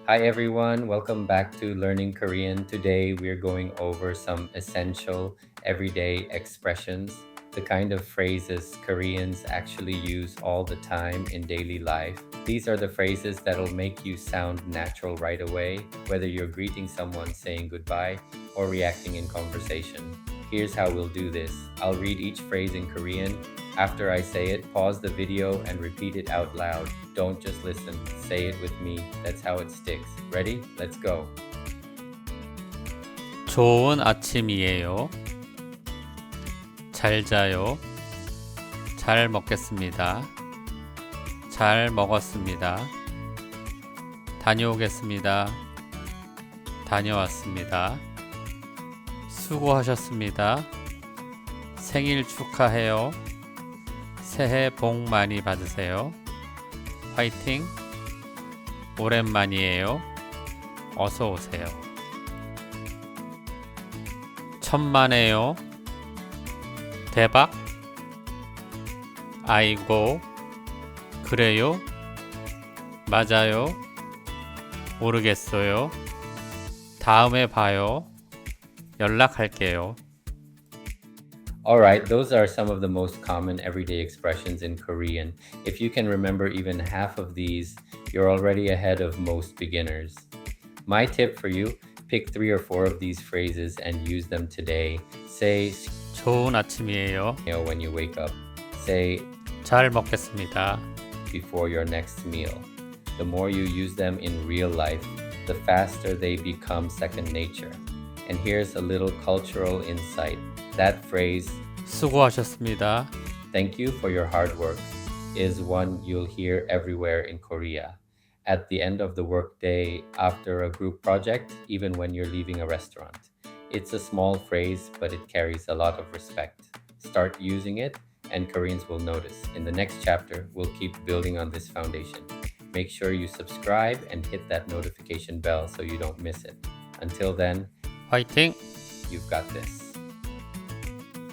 Hi everyone, welcome back to Learning Korean. Today we're going over some essential everyday expressions, the kind of phrases Koreans actually use all the time in daily life. These are the phrases that'll make you sound natural right away, whether you're greeting someone, saying goodbye, or reacting in conversation. Here's how we'll do this. I'll read each phrase in Korean. After I say it, pause the video and repeat it out loud. Don't just listen, say it with me. That's how it sticks. Ready? Let's go. 좋은 아침이에요. 잘 자요. 잘 먹겠습니다. 잘 먹었습니다. 다녀오겠습니다. 다녀왔습니다. 수고하셨습니다. 생일 축하해요. 새해 복 많이 받으세요. 화이팅! 오랜만이에요. 어서 오세요. 천만에요. 대박. 아이고. 그래요? 맞아요. 모르겠어요. 다음에 봐요. 연락할게요. Alright, those are some of the most common everyday expressions in Korean. If you can remember even half of these, you're already ahead of most beginners. My tip for you, pick 3 or 4 of these phrases and use them today. Say 좋은 아침이에요. when you wake up. Say 잘 먹겠습니다. before your next meal. The more you use them in real life, the faster they become second nature. And here's a little cultural insight. That phrase, 수고하셨습니다. thank you for your hard work, is one you'll hear everywhere in Korea. At the end of the workday, after a group project, even when you're leaving a restaurant. It's a small phrase, but it carries a lot of respect. Start using it, and Koreans will notice. In the next chapter, we'll keep building on this foundation. Make sure you subscribe and hit that notification bell so you don't miss it. Until then, 화이팅! you've got this.